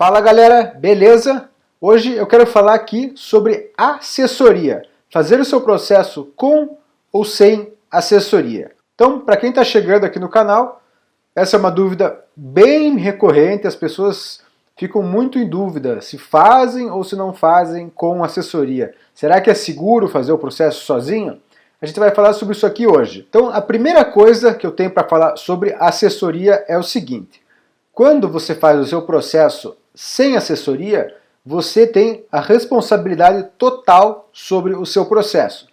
Fala galera, beleza? Hoje eu quero falar aqui sobre assessoria. Fazer o seu processo com ou sem assessoria. Então, para quem está chegando aqui no canal, essa é uma dúvida bem recorrente, as pessoas ficam muito em dúvida se fazem ou se não fazem com assessoria. Será que é seguro fazer o processo sozinho? A gente vai falar sobre isso aqui hoje. Então, a primeira coisa que eu tenho para falar sobre assessoria é o seguinte. Quando você faz o seu processo sem assessoria, você tem a responsabilidade total sobre o seu processo.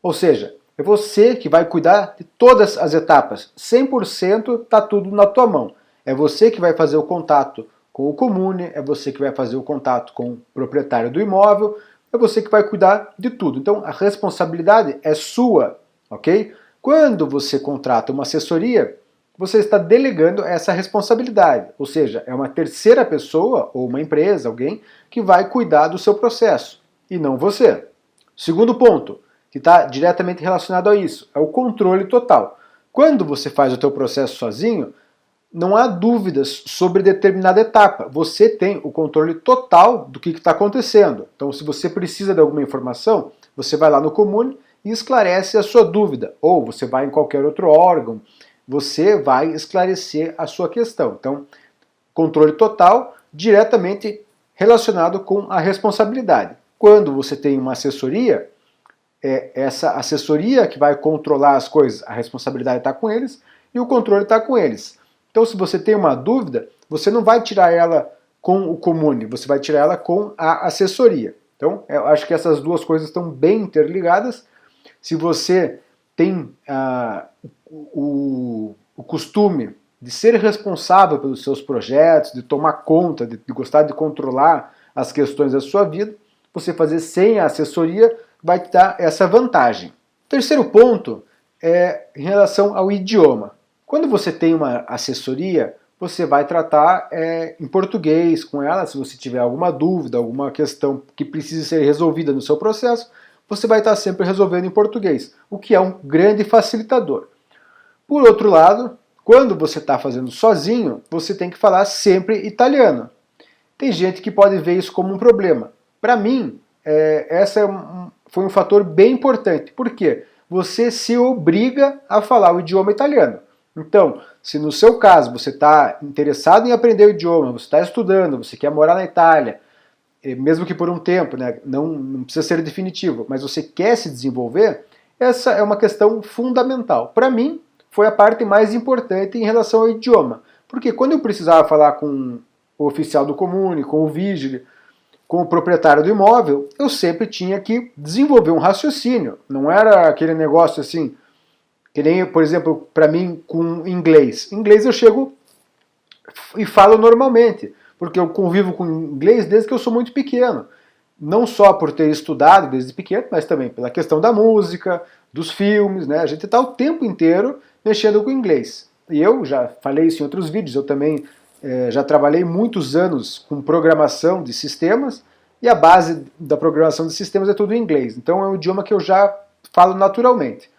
Ou seja, é você que vai cuidar de todas as etapas. 100% está tudo na tua mão. É você que vai fazer o contato com o comune, é você que vai fazer o contato com o proprietário do imóvel, é você que vai cuidar de tudo. Então a responsabilidade é sua, ok? Quando você contrata uma assessoria, você está delegando essa responsabilidade, ou seja, é uma terceira pessoa ou uma empresa, alguém, que vai cuidar do seu processo, e não você. Segundo ponto, que está diretamente relacionado a isso, é o controle total. Quando você faz o teu processo sozinho, não há dúvidas sobre determinada etapa, você tem o controle total do que está acontecendo. Então, se você precisa de alguma informação, você vai lá no comune e esclarece a sua dúvida, ou você vai em qualquer outro órgão, você vai esclarecer a sua questão. Então, controle total diretamente relacionado com a responsabilidade. Quando você tem uma assessoria, é essa assessoria que vai controlar as coisas, a responsabilidade está com eles e o controle está com eles. Então, se você tem uma dúvida, você não vai tirar ela com o comune, você vai tirar ela com a assessoria. Então, eu acho que essas duas coisas estão bem interligadas. Se você tem o costume de ser responsável pelos seus projetos, de tomar conta, de gostar de controlar as questões da sua vida, você fazer sem a assessoria vai te dar essa vantagem. Terceiro ponto é em relação ao idioma. Quando você tem uma assessoria, você vai tratar em português com ela, se você tiver alguma dúvida, alguma questão que precise ser resolvida no seu processo, você vai estar sempre resolvendo em português, o que é um grande facilitador. Por outro lado, quando você está fazendo sozinho, você tem que falar sempre italiano. Tem gente que pode ver isso como um problema. Para mim, foi um fator bem importante. Por quê? Você se obriga a falar o idioma italiano. Então, se no seu caso você está interessado em aprender o idioma, você está estudando, você quer morar na Itália, mesmo que por um tempo, né, não precisa ser definitivo, mas você quer se desenvolver, essa é uma questão fundamental. Para mim, foi a parte mais importante em relação ao idioma. Porque quando eu precisava falar com o oficial do comune, com o vigile, com o proprietário do imóvel, eu sempre tinha que desenvolver um raciocínio. Não era aquele negócio assim, que nem, por exemplo, para mim com inglês. Em inglês eu chego e falo normalmente, porque eu convivo com inglês desde que eu sou muito pequeno. Não só por ter estudado desde pequeno, mas também pela questão da música, dos filmes, né? A gente está o tempo inteiro mexendo com inglês. E eu já falei isso em outros vídeos, eu também já trabalhei muitos anos com programação de sistemas, e a base da programação de sistemas é tudo em inglês. Então é um idioma que eu já falo naturalmente.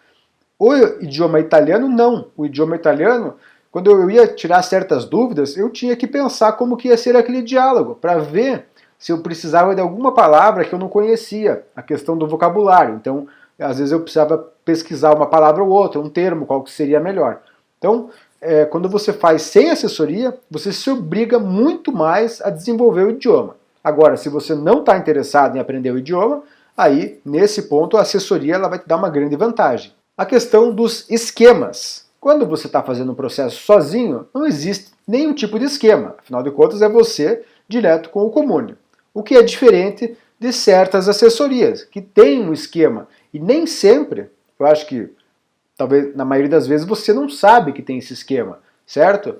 O idioma italiano, não. O idioma italiano, quando eu ia tirar certas dúvidas, eu tinha que pensar como que ia ser aquele diálogo, para ver se eu precisava de alguma palavra que eu não conhecia, a questão do vocabulário. Então, às vezes eu precisava pesquisar uma palavra ou outra, um termo, qual que seria melhor. Então, quando você faz sem assessoria, você se obriga muito mais a desenvolver o idioma. Agora, se você não está interessado em aprender o idioma, aí, nesse ponto, a assessoria ela vai te dar uma grande vantagem. A questão dos esquemas. Quando você está fazendo um processo sozinho, não existe nenhum tipo de esquema. Afinal de contas, é você direto com o comune. O que é diferente de certas assessorias, que tem um esquema. E nem sempre, eu acho que, talvez na maioria das vezes, você não sabe que tem esse esquema, certo?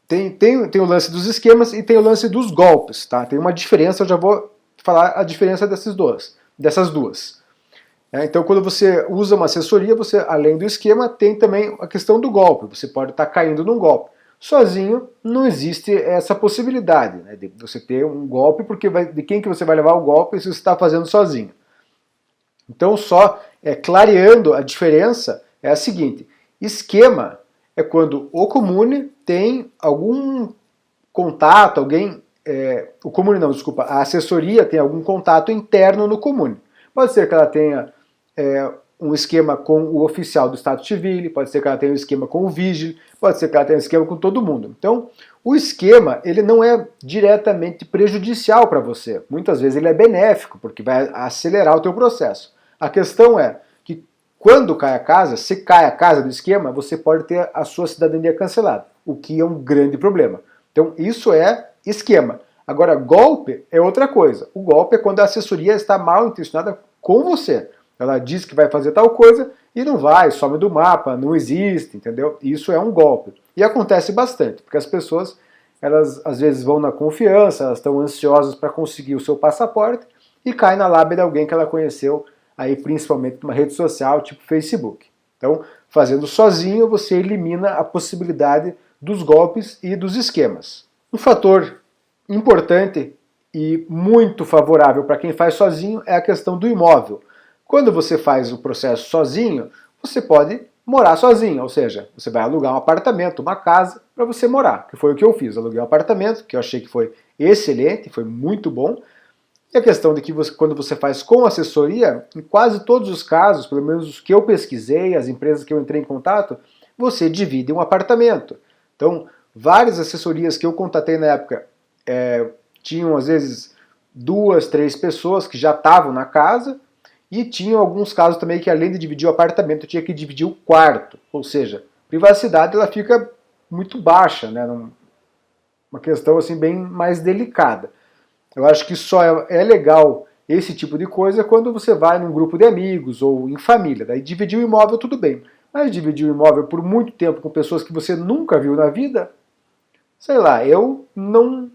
Tem o lance dos esquemas e tem o lance dos golpes, tá? Tem uma diferença, eu já vou falar a diferença dessas duas. Então, quando você usa uma assessoria, você, além do esquema, tem também a questão do golpe. Você pode estar caindo num golpe. Sozinho, não existe essa possibilidade, né, de você ter um golpe, porque de quem que você vai levar o golpe se você está fazendo sozinho. Então, só clareando a diferença, é a seguinte: esquema é quando o comune tem algum contato, a assessoria tem algum contato interno no Comune. Pode ser que ela tenha um esquema com o oficial do Estado Civil, pode ser que ela tenha um esquema com o Vigile, pode ser que ela tenha um esquema com todo mundo. Então, o esquema, ele não é diretamente prejudicial para você. Muitas vezes ele é benéfico, porque vai acelerar o teu processo. A questão é que quando cai a casa, se cai a casa do esquema, você pode ter a sua cidadania cancelada, o que é um grande problema. Então, isso é esquema. Agora, golpe é outra coisa. O golpe é quando a assessoria está mal intencionada com você. Ela diz que vai fazer tal coisa e não vai, some do mapa, não existe, entendeu? Isso é um golpe. E acontece bastante, porque as pessoas, elas às vezes vão na confiança, elas estão ansiosas para conseguir o seu passaporte e caem na lábia de alguém que ela conheceu, aí principalmente numa rede social, tipo Facebook. Então, fazendo sozinho, você elimina a possibilidade dos golpes e dos esquemas. Um fator importante e muito favorável para quem faz sozinho é a questão do imóvel. Quando você faz o processo sozinho, você pode morar sozinho, ou seja, você vai alugar um apartamento, uma casa para você morar, que foi o que eu fiz. Aluguei um apartamento, que eu achei que foi excelente, foi muito bom. E a questão de que quando você faz com assessoria, em quase todos os casos, pelo menos os que eu pesquisei, as empresas que eu entrei em contato, você divide um apartamento. Então, várias assessorias que eu contatei na época tinham às vezes 2, 3 pessoas que já estavam na casa, e tinham alguns casos também que além de dividir o apartamento, tinha que dividir o quarto. Ou seja, a privacidade ela fica muito baixa, né? Uma questão assim bem mais delicada. Eu acho que só é legal esse tipo de coisa quando você vai num grupo de amigos ou em família. Daí dividir o imóvel tudo bem. Mas dividir o imóvel por muito tempo com pessoas que você nunca viu na vida, sei lá, eu não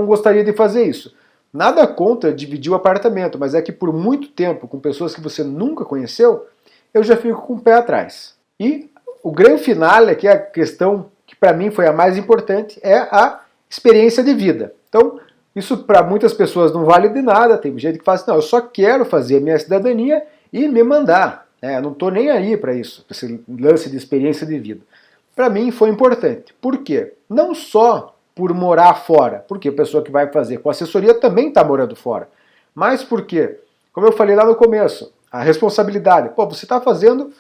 gostaria de fazer isso. Nada contra dividir o apartamento, mas é que por muito tempo, com pessoas que você nunca conheceu, eu já fico com o pé atrás. E o grande finale, que é a questão que para mim foi a mais importante, é a experiência de vida. Então, isso para muitas pessoas não vale de nada, tem gente que fala assim, não, eu só quero fazer a minha cidadania e me mandar. Eu não estou nem aí para isso, esse lance de experiência de vida. Para mim foi importante. Por quê? Não só por morar fora, porque a pessoa que vai fazer com assessoria também está morando fora. Mas porque, como eu falei lá no começo, a responsabilidade. Pô, você está fazendo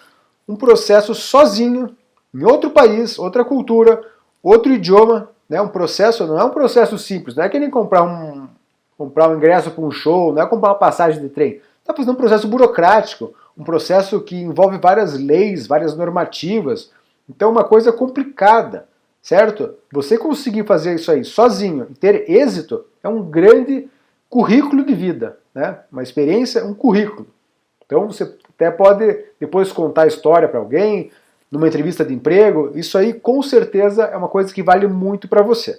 um processo sozinho, em outro país, outra cultura, outro idioma, né? Um processo, não é um processo simples, não é que nem comprar um ingresso para um show, não é comprar uma passagem de trem. Está fazendo um processo burocrático, um processo que envolve várias leis, várias normativas. Então é uma coisa complicada. Certo? Você conseguir fazer isso aí sozinho e ter êxito é um grande currículo de vida, né? Uma experiência, um currículo. Então você até pode depois contar a história para alguém, numa entrevista de emprego, isso aí com certeza é uma coisa que vale muito para você.